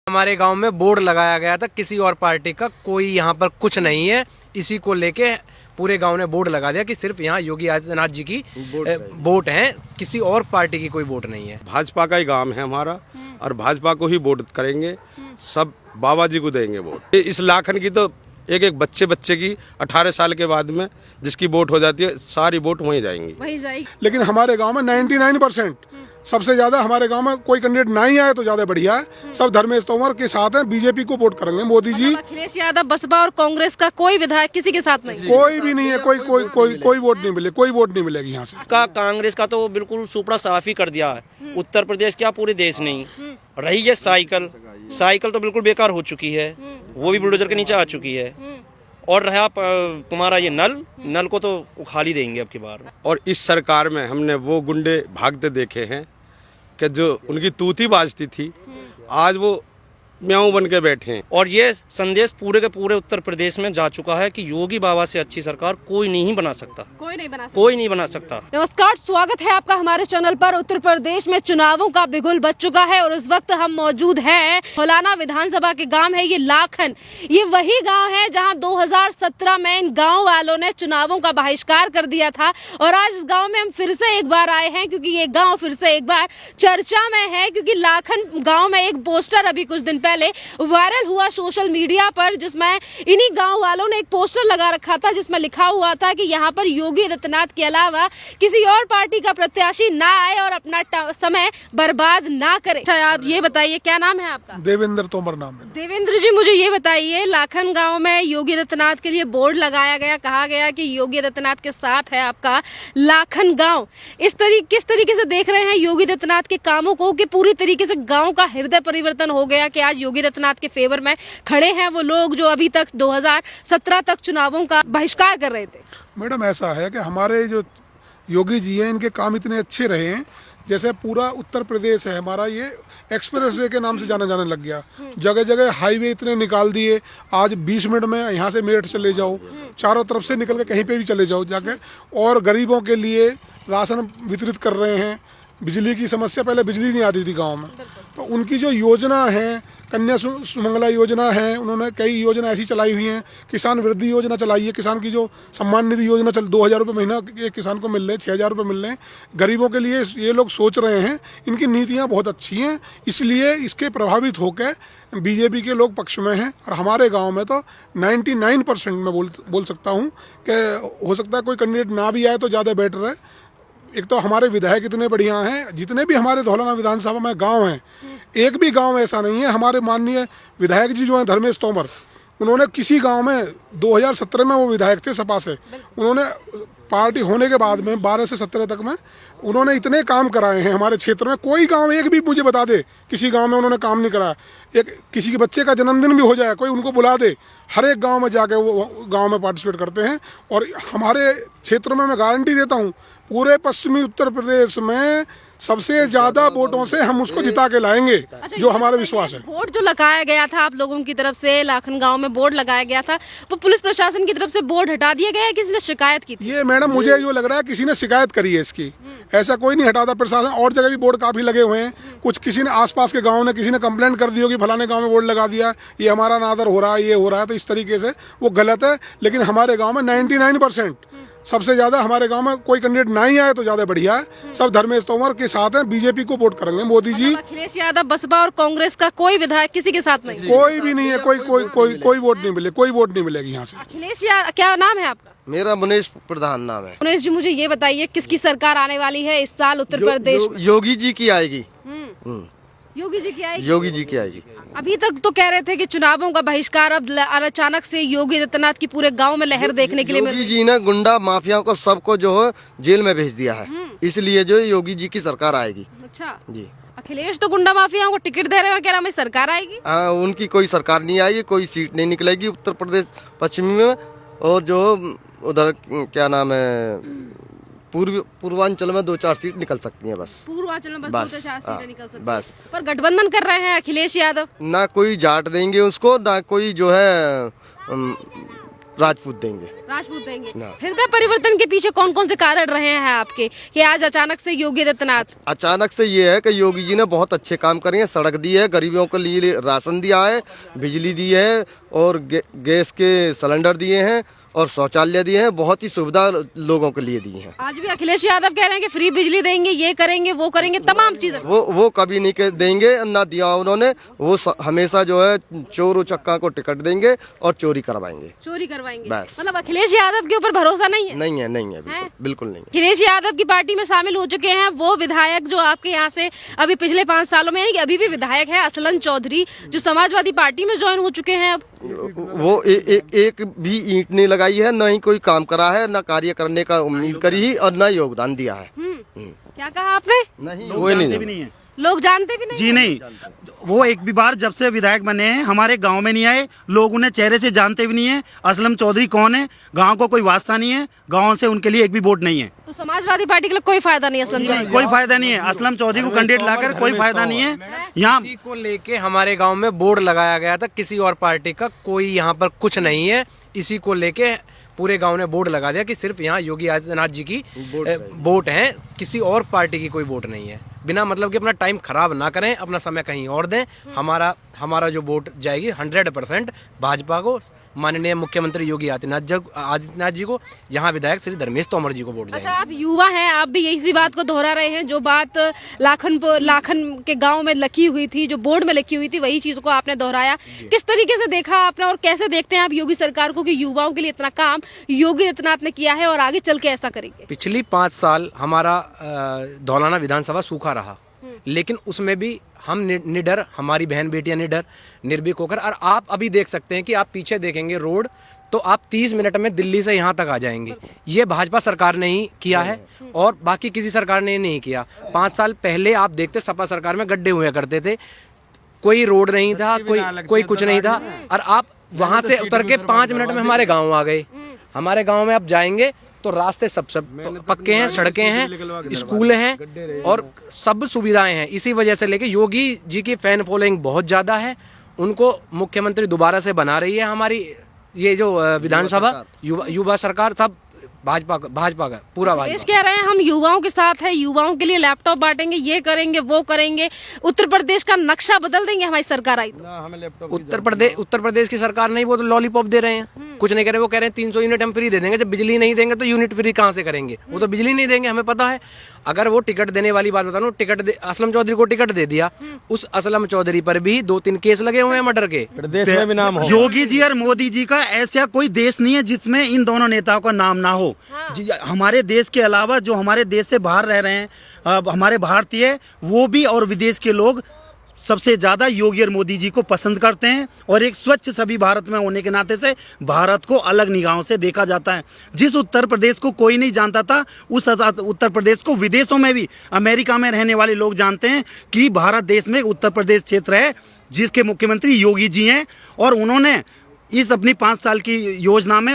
हमारे गांव में बोर्ड लगाया गया था, किसी और पार्टी का कोई यहाँ पर कुछ नहीं है। इसी को लेके पूरे गांव ने बोर्ड लगा दिया कि सिर्फ यहाँ योगी आदित्यनाथ जी की वोट है, किसी और पार्टी की कोई वोट नहीं है। भाजपा का ही गांव है हमारा और भाजपा को ही वोट करेंगे, सब बाबा जी को देंगे वोट। इस लाखन की तो एक एक बच्चे की 18 साल के बाद में जिसकी वोट हो जाती है, सारी वोट वहीं जाएंगी। लेकिन हमारे गांव में 99% सबसे ज्यादा हमारे गांव में कोई कैंडिडेट नहीं आए तो ज्यादा बढ़िया है। सब धर्मेश तोमर के साथ हैं, बीजेपी को वोट करेंगे। मोदी जी, अखिलेश यादव, बसपा और कांग्रेस का कोई विधायक किसी के साथ नहीं, कोई भी नहीं है। कोई वोट नहीं मिले, कोई वोट नहीं मिलेगी यहाँ से। कांग्रेस का तो बिल्कुल सुपड़ा साफ ही कर दिया है। उत्तर प्रदेश क्या पूरे देश नहीं रही है। साइकिल तो बिल्कुल बेकार हो चुकी है, वो भी बुलडोजर के नीचे आ चुकी है। और रहा तुम्हारा ये नल को तो उखाड़ ही देंगे अब की बार। और इस सरकार में हमने वो गुंडे भागते देखे हैं कि जो उनकी तूती बाजती थी, आज वो म्याऊं बन के बैठे हैं। और ये संदेश पूरे के पूरे उत्तर प्रदेश में जा चुका है कि योगी बाबा से अच्छी सरकार कोई नहीं बना सकता। कोई नहीं बना सकता। नमस्कार, स्वागत है आपका हमारे चैनल पर। उत्तर प्रदेश में चुनावों का बिगुल बज चुका है और इस वक्त हम मौजूद हैं फलाना विधानसभा के गांव है ये लाखन। ये वही गांव है जहां 2017 में इन गांव वालों ने चुनावों का बहिष्कार कर दिया था। और आज इस गाँव में हम फिर से एक बार आए हैं क्योंकि ये गाँव फिर से एक बार चर्चा में है, क्योंकि लाखन गाँव में एक पोस्टर अभी कुछ दिन पहले वायरल हुआ सोशल मीडिया पर, जिसमें इन्हीं गांव वालों ने एक पोस्टर लगा रखा था जिसमें लिखा हुआ था कि यहाँ पर योगी आदित्यनाथ के अलावा किसी और पार्टी का प्रत्याशी ना आए और अपना समय बर्बाद ना करे। अच्छा, आप ये बताइए क्या नाम है आपका? देवेंद्र तोमर नाम है। देवेंद्र जी, मुझे ये बताइए, लाखन गांव में योगी आदित्यनाथ के लिए बोर्ड लगाया गया, कहा गया कि योगी आदित्यनाथ के साथ है आपका लाखन गाँव। किस तरीके से देख रहे हैं योगी आदित्यनाथ के कामों को कि पूरी तरीके से गाँव का हृदय परिवर्तन हो गया कि आज योगी आदित्यनाथ के फेवर में खड़े हैं वो लोग जो अभी तक 2017 तक चुनावों का बहिष्कार कर रहे थे? मैडम, ऐसा है कि हमारे जो योगी जी हैं, इनके काम इतने अच्छे रहे हैं। जैसे पूरा उत्तर प्रदेश है हमारा, ये एक्सप्रेस वे के नाम से जाने लग गया। जगह जगह हाईवे इतने निकाल दिए, आज 20 मिनट में यहाँ से मेरठ चले जाओ, चारों तरफ से निकल के कहीं पे भी चले जाओ जाके। और गरीबों के लिए राशन वितरित कर रहे हैं। बिजली की समस्या, पहले बिजली नहीं आती थी गाँव में, तो उनकी जो योजना है, कन्या सुमंगला योजना है, उन्होंने कई योजना ऐसी चलाई हुई हैं। किसान वृद्धि योजना चलाई है, किसान की जो सम्मान निधि योजना 2000 रुपये महीना एक किसान को मिल रहे हैं, 6000 रुपये मिल रहे हैं गरीबों के लिए। ये लोग सोच रहे हैं, इनकी नीतियाँ बहुत अच्छी हैं, इसलिए इसके प्रभावित होकर बीजेपी के लोग पक्ष में हैं। और हमारे गाँव में तो 99% मैं बोल सकता हूँ कि हो सकता है कोई कैंडिडेट ना भी आए तो ज़्यादा बेटर है। एक तो हमारे विधायक इतने बढ़िया हैं, जितने भी हमारे धौलाना विधानसभा में गांव हैं, एक भी गांव ऐसा नहीं है। हमारे माननीय विधायक जी जो हैं धर्मेश तोमर, उन्होंने किसी गांव में 2017 में वो विधायक थे सपा से, उन्होंने पार्टी होने के बाद में 12 से 17 तक में उन्होंने इतने काम कराए हैं हमारे क्षेत्र में। कोई गांव एक भी मुझे बता दे किसी गांव में उन्होंने काम नहीं कराया। एक किसी के बच्चे का जन्मदिन भी हो जाए, कोई उनको बुला दे, हर एक गांव में जाके वो गांव में पार्टिसिपेट करते हैं। और हमारे क्षेत्र में मैं गारंटी देता हूँ, पूरे पश्चिमी उत्तर प्रदेश में सबसे ज्यादा वोटों से हम उसको जिता के लाएंगे। जो हमारा विश्वास है। बोर्ड जो लगाया गया था आप लोगों की तरफ से, लाखन गांव में बोर्ड लगाया गया था, वो पुलिस प्रशासन की तरफ से बोर्ड हटा दिया गया है, किसी ने शिकायत की थी? ये मैडम, मुझे जो लग रहा है किसी ने शिकायत करी है इसकी। ऐसा कोई नहीं हटाता प्रशासन। और जगह भी बोर्ड काफी लगे हुए हैं, कुछ किसी ने आसपास के गाँव ने किसी ने कंप्लेंट कर दी होगी, फलाने गाँव में बोर्ड लगा दिया, ये हमारा अनादर हो रहा है, ये हो रहा है, तो इस तरीके से वो गलत है। लेकिन हमारे गाँव में 99% सबसे ज्यादा हमारे गांव में कोई कैंडिडेट नहीं आए तो ज्यादा बढ़िया है। सब धर्मेश तोमर के साथ हैं, बीजेपी को वोट करेंगे। मोदी जी, अखिलेश यादव, बसपा और कांग्रेस का कोई विधायक किसी के साथ नहीं, कोई भी नहीं है। कोई वोट नहीं मिले, कोई वोट नहीं मिलेगी यहाँ से। अखिलेश यादव, क्या नाम है आपका? मेरा मुनेश प्रधान नाम है। मुनेश जी, मुझे ये बताइए किसकी सरकार आने वाली है इस साल उत्तर प्रदेश में? योगी जी की आएगी। योगी जी की आएगी। योगी जी की आएगी। अभी तक तो कह रहे थे कि चुनावों का बहिष्कार, अब अचानक से योगी आदित्यनाथ की पूरे गांव में लहर देखने के लिए योगी जी ने गुंडा माफियाओं को सबको जो है जेल में भेज दिया है, इसलिए जो योगी जी की सरकार आएगी। अच्छा जी, अखिलेश तो गुंडा माफियाओं को टिकट दे रहे हैं और कह रहा है सरकार आएगी। हाँ, उनकी कोई सरकार नहीं आएगी, कोई सीट नहीं निकलेगी उत्तर प्रदेश पश्चिमी में। और जो उधर क्या नाम है, पूर्वांचल में 2-4 सीट निकल सकती हैं बस। पूर्वांचल में बस 2-4 सीटें निकल सकती हैं बस। पर गठबंधन कर रहे हैं अखिलेश यादव। ना कोई जाट देंगे उसको, ना कोई जो है राजपूत देंगे। राजपूत देंगे। ना। हृदय परिवर्तन के पीछे कौन कौन से कारण रहे हैं आपके कि आज अचानक से योगी आदित्यनाथ? अचानक से ये है कि योगी जी ने बहुत अच्छे काम करे हैं, सड़क दी है, गरीबों के लिए राशन दिया है, बिजली दी है और गैस के सिलेंडर दिए हैं और शौचालय दिए हैं, बहुत ही सुविधा लोगों के लिए दी है। आज भी अखिलेश यादव कह रहे हैं कि फ्री बिजली देंगे, ये करेंगे, वो करेंगे, तमाम चीजें। वो कभी नहीं देंगे, ना दिया उन्होंने। वो हमेशा जो है चोर उचक्का को टिकट देंगे और चोरी करवाएंगे। चोरी करवाएंगे बस। मतलब अखिलेश यादव के ऊपर भरोसा नहीं है? नहीं है, नहीं है, बिल्कुल नहीं है। अखिलेश यादव की पार्टी में शामिल हो चुके हैं वो विधायक जो आपके यहाँ से अभी पिछले 5 सालों में, यानी कि अभी भी विधायक है, असलन चौधरी, जो समाजवादी पार्टी में ज्वाइन हो चुके हैं अब। वो एक भी ईंट नहीं लगाई है, न ही कोई काम करा है, न कार्य करने का उम्मीद करी ही और न योगदान दिया है। क्या कहा आपने? नहीं, लोग जानते भी नहीं है लोग जानते भी नहीं? जी नहीं, वो एक भी बार जब से विधायक बने हैं हमारे गांव में नहीं आए, लोग उन्हें चेहरे से जानते भी नहीं है। असलम चौधरी कौन है, गांव को कोई वास्ता नहीं है, गांव से उनके लिए एक भी वोट नहीं है। तो समाजवादी पार्टी के लिए कोई फायदा नहीं है असलम चौधरी? कोई फायदा नहीं है, असलम चौधरी को कैंडिडेट लाकर कोई फायदा नहीं है। यहाँ इसी को लेके हमारे गांव में बोर्ड लगाया गया था, किसी और पार्टी का कोई यहाँ पर कुछ नहीं है। इसी को लेके पूरे गांव ने बोर्ड लगा दिया कि सिर्फ यहाँ योगी आदित्यनाथ जी की वोट है, किसी और पार्टी की कोई वोट नहीं है। बिना मतलब कि अपना टाइम खराब ना करें, अपना समय कहीं और दें। हमारा जो वोट जाएगी 100% भाजपा को, माननीय मुख्यमंत्री योगी आदित्यनाथ जी को, यहाँ विधायक श्री धर्मेश तोमर जी को वोट अच्छा, जाएंगे। आप युवा हैं, आप भी यही सी बात को दोहरा रहे हैं जो बात लाखन के गांव में लिखी हुई थी, जो बोर्ड में लिखी हुई थी, वही चीज को आपने दोहराया। किस तरीके से देखा आपने और कैसे देखते हैं आप योगी सरकार को कि युवाओं के लिए इतना काम योगी आदित्यनाथ ने किया है और आगे चल के ऐसा करेंगे? पिछली 5 साल हमारा धौलाना विधानसभा सूखा रहा, लेकिन उसमें भी हम निडर, हमारी बहन बेटियां निडर, निर्भीक होकर, और आप अभी देख सकते हैं कि आप पीछे देखेंगे रोड तो आप 30 मिनट में दिल्ली से यहाँ तक आ जाएंगे। ये भाजपा सरकार ने ही किया है और बाकी किसी सरकार ने नहीं किया। 5 साल पहले आप देखते सपा सरकार में गड्ढे हुआ करते थे, कोई रोड नहीं था, कोई कुछ नहीं था, और आप वहां से उतर के 5 मिनट में हमारे गाँव आ गए। हमारे गाँव में आप जाएंगे तो रास्ते सब पक्के हैं, सड़कें हैं, स्कूल हैं और सब सुविधाएं हैं। इसी वजह से लेके योगी जी की फैन फॉलोइंग बहुत ज़्यादा है, उनको मुख्यमंत्री दोबारा से बना रही है हमारी ये जो विधानसभा युवा सरकार, सब भाजपा का पूरा देश कह रहे हैं हम युवाओं के साथ है, युवाओं के लिए लैपटॉप बांटेंगे, ये करेंगे, वो करेंगे, उत्तर प्रदेश का नक्शा बदल देंगे हमारी सरकार आई तो। उत्तर प्रदेश की सरकार नहीं, वो तो लॉलीपॉप दे रहे हैं, कुछ नहीं करे। वो कह रहे हैं 300 यूनिट हम फ्री दे देंगे, जब बिजली नहीं देंगे तो यूनिट फ्री कहाँ से करेंगे? वो तो बिजली नहीं देंगे, हमें पता है। अगर वो टिकट देने वाली बात बता, असलम चौधरी को टिकट दे दिया, उस असलम चौधरी पर भी 2-3 केस लगे हुए हैं मर्डर के। देश में भी नाम हो। योगी जी और मोदी जी का ऐसा कोई देश नहीं है जिसमें इन दोनों नेताओं का नाम ना हो। हमारे देश के अलावा जो हमारे देश से बाहर रह रहे हैं हमारे भारतीय, वो भी और विदेश के लोग सबसे ज्यादा योगी और मोदी जी को पसंद करते हैं। और एक स्वच्छ सभी भारत में होने के नाते से भारत को अलग निगाहों से देखा जाता है। जिस उत्तर प्रदेश को कोई नहीं जानता था, उस उत्तर प्रदेश को विदेशों में भी, अमेरिका में रहने वाले लोग जानते हैं कि भारत देश में उत्तर प्रदेश क्षेत्र है जिसके मुख्यमंत्री योगी जी हैं। और उन्होंने इस अपनी 5 साल की योजना में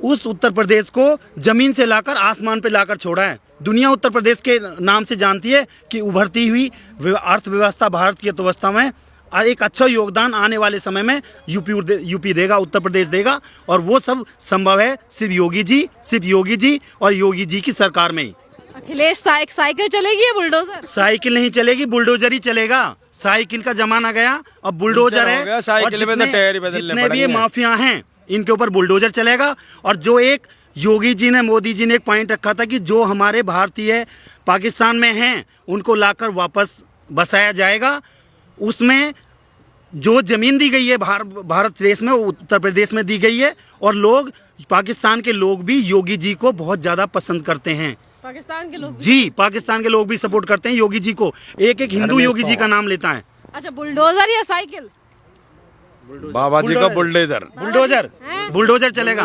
उस उत्तर प्रदेश को जमीन से लाकर आसमान पे लाकर छोड़ा है। दुनिया उत्तर प्रदेश के नाम से जानती है कि उभरती हुई अर्थव्यवस्था भारत की अर्थव्यवस्था में एक अच्छा योगदान आने वाले समय में यूपी देगा, उत्तर प्रदेश देगा। और वो सब संभव है सिर्फ योगी जी और योगी जी की सरकार में ही। अखिलेश साइकिल चलेगी या बुलडोजर? साइकिल नहीं चलेगी, बुलडोजर ही चलेगा। साइकिल का जमाना गया, अब बुलडोजर है। साइकिल में तो टायर बदलने जितने भी ये माफिया हैं इनके ऊपर बुलडोजर चलेगा। और जो एक योगी जी ने, मोदी जी ने एक पॉइंट रखा था कि जो हमारे भारतीय पाकिस्तान में हैं उनको लाकर वापस बसाया जाएगा। उसमें जो जमीन दी गई है भारत देश में, उत्तर प्रदेश में दी गई है। और लोग, पाकिस्तान के लोग भी योगी जी को बहुत ज्यादा पसंद करते हैं। पाकिस्तान के लोग जी, पाकिस्तान के लोग भी सपोर्ट करते हैं योगी जी को। एक हिंदू योगी जी का नाम लेता है। अच्छा, बुलडोजर या साइकिल? बाबा जी का बुलडोजर चलेगा,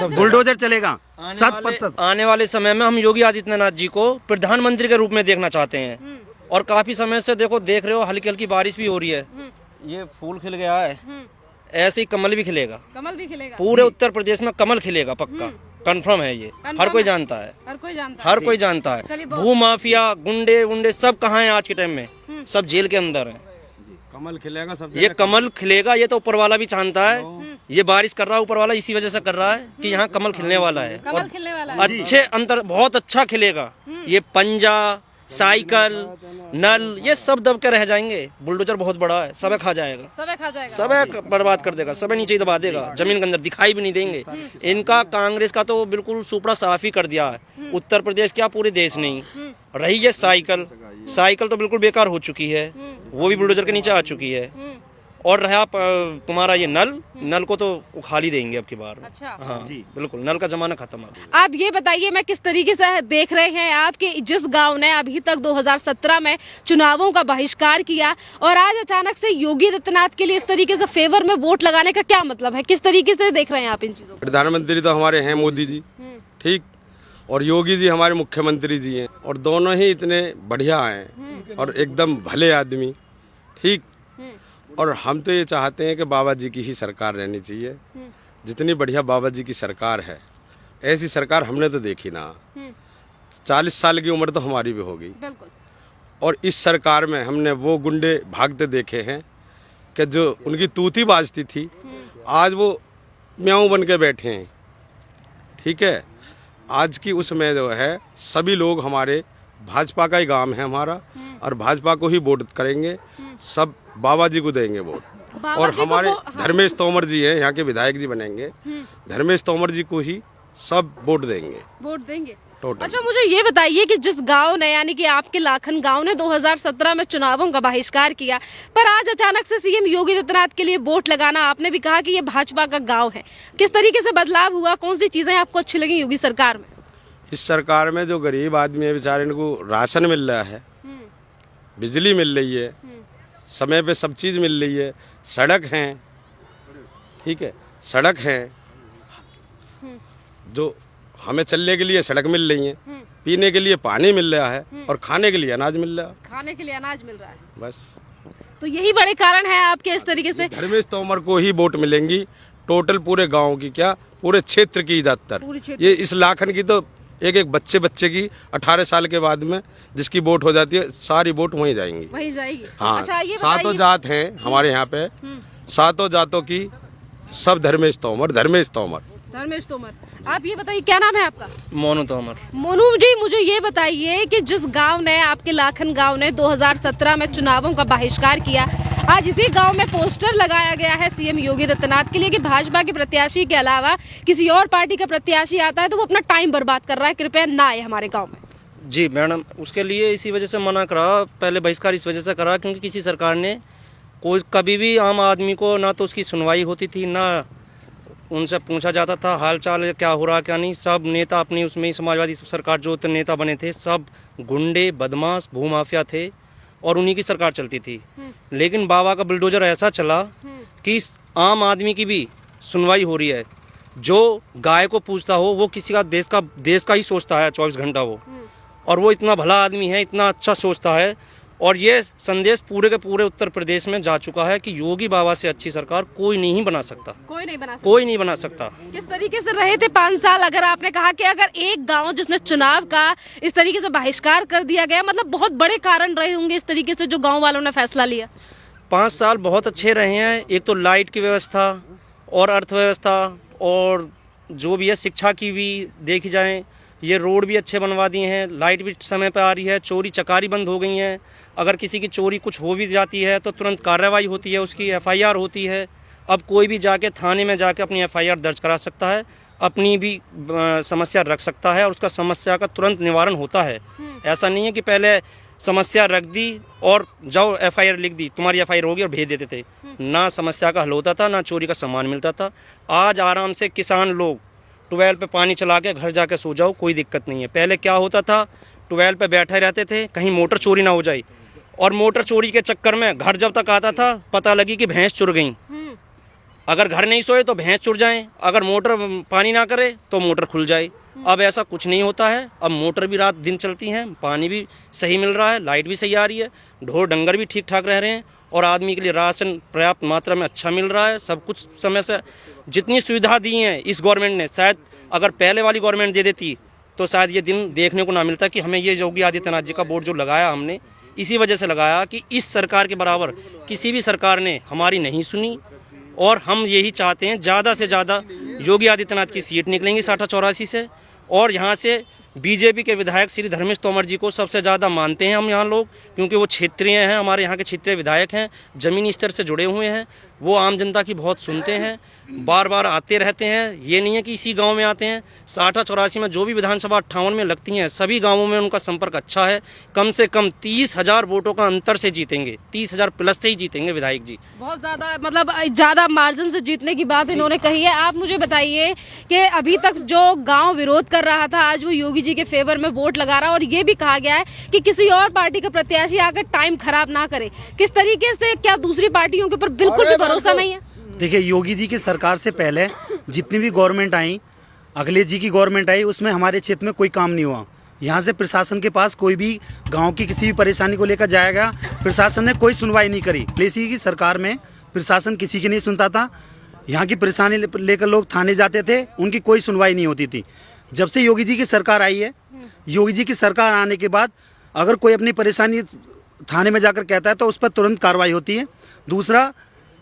बुलडोजर चलेगा 7%। आने वाले समय में हम योगी आदित्यनाथ जी को प्रधानमंत्री के रूप में देखना चाहते हैं। और काफी समय से देख रहे हो, हल्की हल्की बारिश भी हो रही है, ये फूल खिल गया है, ऐसे ही कमल भी खिलेगा। पूरे उत्तर प्रदेश में कमल खिलेगा, पक्का कंफर्म है ये। हर कोई जानता है, हर कोई जानता है। भू माफिया, गुंडे सब कहाँ हैं आज के टाइम में? सब जेल के अंदर हैं। कमल खिलेगा सब ये कमल खिलेगा, ये तो ऊपर वाला भी जानता है। ये बारिश कर रहा है ऊपर वाला, इसी वजह से कर रहा है कि यहाँ कमल खिलने वाला है। कमल खिलने वाला है। अच्छे अंदर बहुत अच्छा खिलेगा। ये पंजा, साइकिल, नल, ये सब दब के रह जाएंगे। बुलडोजर बहुत बड़ा है, सब खा जाएगा, सब खा जाएगा, सब बर्बाद कर देगा, सब नीचे ही दबा देगा, जमीन के अंदर दिखाई भी नहीं देंगे। इनका कांग्रेस का तो बिल्कुल सुपड़ा साफ ही कर दिया है। उत्तर प्रदेश क्या पूरे देश नहीं रही। ये साइकिल तो बिल्कुल बेकार हो चुकी है, वो भी बुलडोजर के नीचे आ चुकी है। और रहा तुम्हारा ये नल को तो उखाड़ ही देंगे अब की बार। अच्छा। हाँ जी बिल्कुल, नल का जमाना खत्म है। आप ये बताइए, मैं किस तरीके से देख रहे हैं आपके जिस गांव ने अभी तक 2017 में चुनावों का बहिष्कार किया और आज अचानक से योगी आदित्यनाथ के लिए इस तरीके से फेवर में वोट लगाने का क्या मतलब है? किस तरीके से देख रहे हैं आप इन चीजों को? प्रधानमंत्री तो हमारे हैं मोदी जी, ठीक, और योगी जी हमारे मुख्यमंत्री जी हैं, और दोनों ही इतने बढ़िया हैं और एकदम भले आदमी, ठीक। और हम तो ये चाहते हैं कि बाबा जी की ही सरकार रहनी चाहिए। जितनी बढ़िया बाबा जी की सरकार है, ऐसी सरकार हमने तो देखी ना। 40 साल की उम्र तो हमारी भी होगी, और इस सरकार में हमने वो गुंडे भागते देखे हैं कि जो उनकी तूती बाजती थी, आज वो म्याऊं बन के बैठे हैं, ठीक है। आज की उसमें जो है सभी लोग हमारे भाजपा का ही गांव है हमारा, और भाजपा को ही वोट करेंगे, सब बाबा जी को देंगे वोट। और हमारे धर्मेश तोमर जी हैं, यहाँ के विधायक जी बनेंगे, धर्मेश तोमर जी को ही सब वोट देंगे टोटल। अच्छा, मुझे ये बताइए कि जिस गांव ने, यानी कि आपके लाखन गांव ने 2017 में चुनावों का बहिष्कार किया, पर आज अचानक से सीएम योगी आदित्यनाथ के लिए वोट लगाना, आपने भी कहा कि ये भाजपा का गांव है, किस तरीके से बदलाव हुआ? कौन सी चीजें आपको अच्छी लगी योगी सरकार में? इस सरकार में जो गरीब आदमी है बेचारे, इनको राशन मिल रहा है, बिजली मिल रही है, समय पे सब चीज़ मिल रही है, सड़क हैं, ठीक है, सड़क हैं जो हमें चलने के लिए सड़क मिल रही है, पीने के लिए पानी मिल रहा है, और खाने के लिए अनाज मिल रहा है। खाने के लिए अनाज मिल रहा है, बस। तो यही बड़े कारण है आपके इस तरीके से? धर्मेश तोमर को ही वोट मिलेंगी, टोटल पूरे गांव की, क्या पूरे क्षेत्र की ज्यादातर। ये इस लाखन की तो एक बच्चे की 18 साल के बाद में जिसकी वोट हो जाती है, सारी वोट वहीं जाएंगी। हाँ, अच्छा, ये सातों जात हैं हमारे यहाँ पे, सातों जातों की सब धर्मेश तोमर। आप ये बताइए, क्या नाम है आपका? मोनू तोमर। मोनू जी, मुझे ये बताइए कि जिस गांव ने, आपके लाखन गांव ने 2017 में चुनावों का बहिष्कार किया, आज इसी गांव में पोस्टर लगाया गया है सीएम योगी आदित्यनाथ के लिए कि भाजपा के प्रत्याशी के अलावा किसी और पार्टी का प्रत्याशी आता है तो वो अपना टाइम बर्बाद कर रहा है, कृपया ना आए हमारे गांव में। जी मैडम, उसके लिए इसी वजह से मना करा, पहले बहिष्कार इस वजह से करा क्योंकि किसी सरकार ने कोई कभी भी आम आदमी को ना तो उसकी सुनवाई होती थी, ना उनसे पूछा जाता था हाल चाल क्या हो रहा क्या नहीं। सब नेता अपनी उसमें ही, समाजवादी सरकार जो नेता बने थे सब गुंडे, बदमाश, भूमाफिया थे, और उन्हीं की सरकार चलती थी। लेकिन बाबा का बुलडोजर ऐसा चला कि आम आदमी की भी सुनवाई हो रही है। जो गाय को पूछता हो वो किसी का देश का ही सोचता है 24 घंटा वो, और वो इतना भला आदमी है, इतना अच्छा सोचता है। और ये संदेश पूरे के पूरे उत्तर प्रदेश में जा चुका है कि योगी बाबा से अच्छी सरकार कोई नहीं बना सकता, कोई नहीं बना सकता। किस तरीके से रहे थे 5 साल? अगर आपने कहा कि अगर एक गांव जिसने चुनाव का इस तरीके से बहिष्कार कर दिया गया, मतलब बहुत बड़े कारण रहे होंगे इस तरीके से जो गांव वालों ने फैसला लिया। 5 साल बहुत अच्छे रहे हैं। एक तो लाइट की व्यवस्था और अर्थव्यवस्था, और जो भी है शिक्षा की भी देखी जाए, ये रोड भी अच्छे बनवा दिए हैं, लाइट भी समय पर आ रही है, चोरी चकारी बंद हो गई हैं। अगर किसी की चोरी कुछ हो भी जाती है तो तुरंत कार्रवाई होती है, उसकी FIR होती है। अब कोई भी जाके थाने में जाके अपनी FIR दर्ज करा सकता है, अपनी भी समस्या रख सकता है, और उसका समस्या का तुरंत निवारण होता है। ऐसा नहीं है कि पहले समस्या रख दी और जाओ FIR लिख दी, तुम्हारी FIR होगी, और भेज देते थे। ना समस्या का हल होता था, ना चोरी का सामान मिलता था। आज आराम से किसान लोग ट्यूबवेल पे पानी चला के घर जाके सो जाओ, कोई दिक्कत नहीं है। पहले क्या होता था, ट्यूबवेल पे बैठे रहते थे, कहीं मोटर चोरी ना हो जाए, और मोटर चोरी के चक्कर में घर जब तक आता था पता लगी कि भैंस चुर गई। अगर घर नहीं सोए तो भैंस चुर जाए, अगर मोटर पानी ना करे तो मोटर खुल जाए। अब ऐसा कुछ नहीं होता है। अब मोटर भी रात दिन चलती हैं, पानी भी सही मिल रहा है, लाइट भी सही आ रही है, ढोर डंगर भी ठीक ठाक रह रहे हैं, और आदमी के लिए राशन पर्याप्त मात्रा में अच्छा मिल रहा है। सब कुछ समय से जितनी सुविधा दी है इस गवर्नमेंट ने, शायद अगर पहले वाली गवर्नमेंट दे देती तो शायद ये दिन देखने को ना मिलता कि हमें ये योगी आदित्यनाथ जी का वोट जो लगाया हमने, इसी वजह से लगाया कि इस सरकार के बराबर किसी भी सरकार ने हमारी नहीं सुनी, और हम यही चाहते हैं ज़्यादा से ज़्यादा योगी आदित्यनाथ की सीट निकलेंगी 60-84 से, और यहाँ से बीजेपी के विधायक श्री धर्मेश तोमर जी को सबसे ज़्यादा मानते हैं हम यहाँ लोग, क्योंकि वो क्षेत्रीय हैं, हमारे यहाँ के क्षेत्रीय विधायक हैं, ज़मीनी स्तर से जुड़े हुए हैं, वो आम जनता की बहुत सुनते हैं, बार बार आते रहते हैं। ये नहीं है कि इसी गांव में आते हैं, 60-84 में जो भी विधानसभा 58 में लगती हैं सभी गांवों में उनका संपर्क अच्छा है। कम से कम 30,000 वोटों का अंतर से जीतेंगे, 30,000 प्लस से ही जीतेंगे विधायक जी। बहुत ज़्यादा मतलब ज़्यादा मार्जिन से जीतने की बात इन्होंने कही है। आप मुझे बताइए कि अभी तक जो गांव विरोध कर रहा था आज वो योगी जी के फेवर में वोट लगा रहा है, और ये भी कहा गया है कि किसी और पार्टी का प्रत्याशी आकर टाइम खराब ना करे। किस तरीके से, क्या दूसरी पार्टियों के ऊपर बिल्कुल भी भरोसा नहीं है? देखिए, योगी जी की सरकार से पहले जितनी भी गवर्नमेंट आई, अखिलेश जी की गवर्नमेंट आई, उसमें हमारे क्षेत्र में कोई काम नहीं हुआ। यहाँ से प्रशासन के पास कोई भी गांव की किसी भी परेशानी को लेकर जाएगा, प्रशासन ने कोई सुनवाई नहीं करी। अखिलेश जी की सरकार में प्रशासन किसी की नहीं सुनता था, यहाँ की परेशानी लेकर लोग थाने जाते थे, उनकी कोई सुनवाई नहीं होती थी। जब से योगी जी की सरकार आई है, योगी जी की सरकार आने के बाद अगर कोई अपनी परेशानी थाने में जाकर कहता है तो उस पर तुरंत कार्रवाई होती है। दूसरा,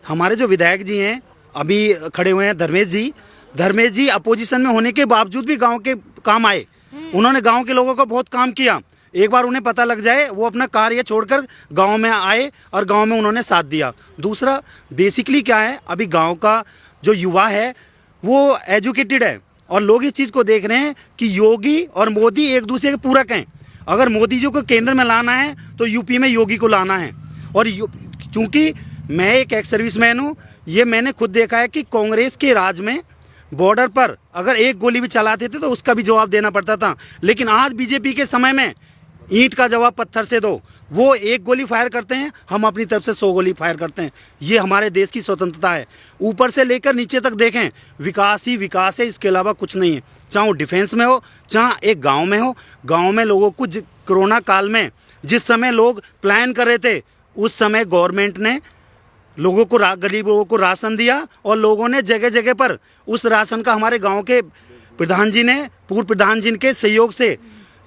हमारे जो विधायक जी हैं अभी खड़े हुए हैं धर्मेश जी अपोजिशन में होने के बावजूद भी गांव के काम आए। उन्होंने गांव के लोगों को बहुत काम किया। एक बार उन्हें पता लग जाए, वो अपना कार्य छोड़कर गांव में आए और गांव में उन्होंने साथ दिया। दूसरा, बेसिकली क्या है, अभी गांव का जो युवा है वो एजुकेटेड है, और लोग इस चीज़ को देख रहे हैं कि योगी और मोदी एक दूसरे के पूरक हैं। अगर मोदी जी को केंद्र में लाना है तो यूपी में योगी को लाना है। और चूँकि मैं एक एक्स सर्विसमैन हूँ, ये मैंने खुद देखा है कि कांग्रेस के राज में बॉर्डर पर अगर एक गोली भी चलाते थे तो उसका भी जवाब देना पड़ता था, लेकिन आज बीजेपी के समय में ईंट का जवाब पत्थर से दो। वो एक गोली फायर करते हैं, हम अपनी तरफ से 100 गोली फायर करते हैं। ये हमारे देश की स्वतंत्रता है। ऊपर से लेकर नीचे तक देखें, विकास ही विकास है, इसके अलावा कुछ नहीं है। चाहे वो डिफेंस में हो, चाहे एक गाँव में हो। गाँव में लोगों को कोरोना काल में जिस समय लोग प्लान कर रहे थे, उस समय गवर्नमेंट ने लोगों को गरीब लोगों को राशन दिया, और लोगों ने जगह जगह पर उस राशन का हमारे गांव के प्रधान जी ने, पूर्व प्रधान जी के सहयोग से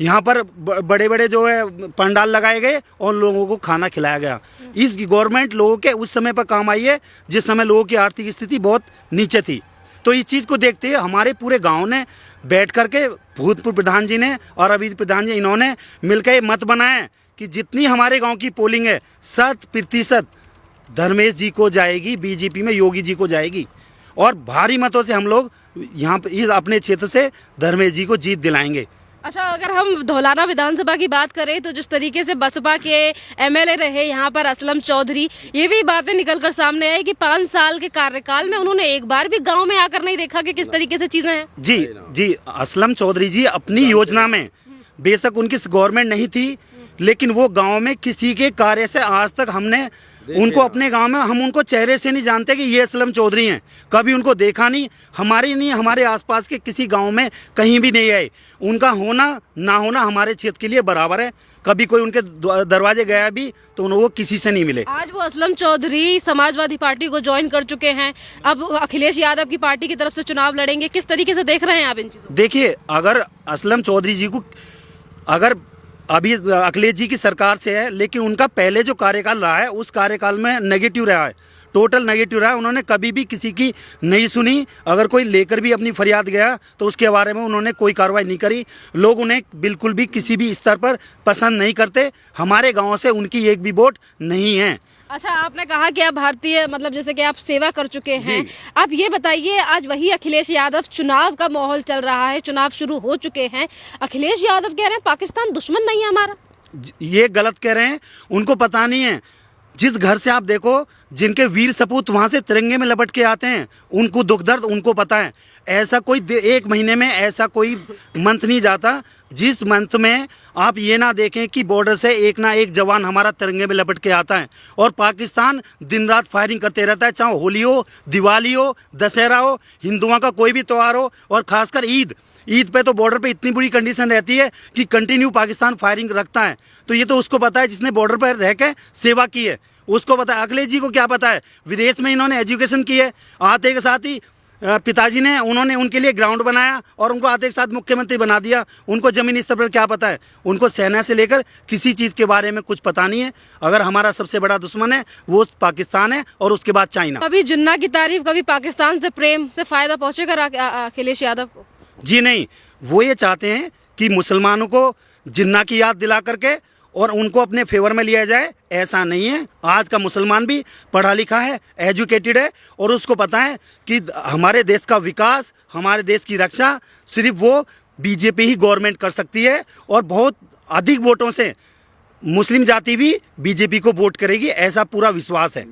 यहाँ पर बड़े बड़े जो है पंडाल लगाए गए और लोगों को खाना खिलाया गया। इस गवर्नमेंट लोगों के उस समय पर काम आई है जिस समय लोगों की आर्थिक स्थिति बहुत नीचे थी। तो इस चीज़ को देखते हुए हमारे पूरे गाँव ने बैठ करके, भूतपूर्व प्रधान जी ने और अभी प्रधान जी, इन्होंने मिलकर मत बनाया कि जितनी हमारे गाँव की पोलिंग है 100% धर्मेश जी को जाएगी, बीजेपी में योगी जी को जाएगी, और भारी मतों से हम लोग यहाँ पे अपने क्षेत्र से धर्मेश जी को जीत दिलाएंगे। अच्छा, अगर हम धौलाना विधानसभा की बात करें तो जिस तरीके से बसपा के एमएलए रहे यहाँ पर असलम चौधरी, ये भी बातें निकलकर सामने आई कि 5 साल के कार्यकाल में उन्होंने एक बार भी गांव में आकर नहीं देखा कि किस तरीके से चीजें हैं। जी, असलम चौधरी जी अपनी योजना में, बेशक उनकी गवर्नमेंट नहीं थी, लेकिन वो गाँव में किसी के कार्य से आज तक हमने उनको अपने गांव में, हम उनको चेहरे से नहीं जानते कि ये असलम चौधरी हैं, कभी उनको देखा नहीं। हमारे आसपास के किसी गांव में कहीं भी नहीं आए। उनका होना ना होना हमारे क्षेत्र के लिए बराबर है। कभी कोई उनके दरवाजे गया भी तो वो किसी से नहीं मिले। आज वो असलम चौधरी समाजवादी पार्टी को ज्वाइन कर चुके हैं, अब अखिलेश यादव की पार्टी की तरफ से चुनाव लड़ेंगे। किस तरीके से देख रहे हैं आप इन चीजों? देखिए, अगर असलम चौधरी जी को, अगर अभी अखिलेश जी की सरकार से है, लेकिन उनका पहले जो कार्यकाल रहा है उस कार्यकाल में नेगेटिव रहा है, टोटल नेगेटिव रहा है। उन्होंने कभी भी किसी की नहीं सुनी। अगर कोई लेकर भी अपनी फरियाद गया तो उसके बारे में उन्होंने कोई कार्रवाई नहीं करी। लोग उन्हें बिल्कुल भी किसी भी स्तर पर पसंद नहीं करते। हमारे गाँव से उनकी एक भी वोट नहीं है। अच्छा, आपने कहा कि आप भारतीय, मतलब जैसे कि आप सेवा कर चुके हैं, आप ये बताइए, आज वही अखिलेश यादव, चुनाव का माहौल चल रहा है, चुनाव शुरू हो चुके हैं, अखिलेश यादव कह रहे हैं पाकिस्तान दुश्मन नहीं है हमारा। ये गलत कह रहे हैं, उनको पता नहीं है। जिस घर से आप देखो, जिनके वीर सपूत वहाँ से तिरंगे में लपट के आते हैं, उनको दुख दर्द उनको पता है। ऐसा कोई एक महीने में ऐसा कोई मंथ नहीं जाता जिस मंथ में आप ये ना देखें कि बॉर्डर से एक ना एक जवान हमारा तिरंगे में लपट के आता है। और पाकिस्तान दिन रात फायरिंग करते रहता है, चाहे होली हो, दिवाली हो, दशहरा हो, हिंदुओं का कोई भी त्यौहार हो, और खासकर ईद पे तो बॉर्डर पे इतनी बुरी कंडीशन रहती है कि कंटिन्यू पाकिस्तान फायरिंग रखता है। तो ये तो उसको पता है जिसने बॉर्डर पर रह के सेवा की है, उसको पता है। अखिलेश जी को क्या पता है? विदेश में इन्होंने एजुकेशन की है, आते के साथ ही पिताजी ने उन्होंने उनके लिए ग्राउंड बनाया और उनको आते के साथ मुख्यमंत्री बना दिया। उनको जमीनी स्तर पर क्या पता है? उनको सेना से लेकर किसी चीज़ के बारे में कुछ पता नहीं है। अगर हमारा सबसे बड़ा दुश्मन है वो पाकिस्तान है और उसके बाद चाइना। कभी जिन्ना की तारीफ, कभी पाकिस्तान से प्रेम से फायदा पहुंचेगा अखिलेश यादव को? जी नहीं, वो ये चाहते हैं कि मुसलमानों को जिन्ना की याद दिला करके और उनको अपने फेवर में लिया जाए। ऐसा नहीं है। आज का मुसलमान भी पढ़ा लिखा है, एजुकेटेड है और उसको पता है कि हमारे देश का विकास, हमारे देश की रक्षा सिर्फ वो बीजेपी ही गवर्नमेंट कर सकती है और बहुत अधिक वोटों से मुस्लिम जाति भी बीजेपी को वोट करेगी, ऐसा पूरा विश्वास है।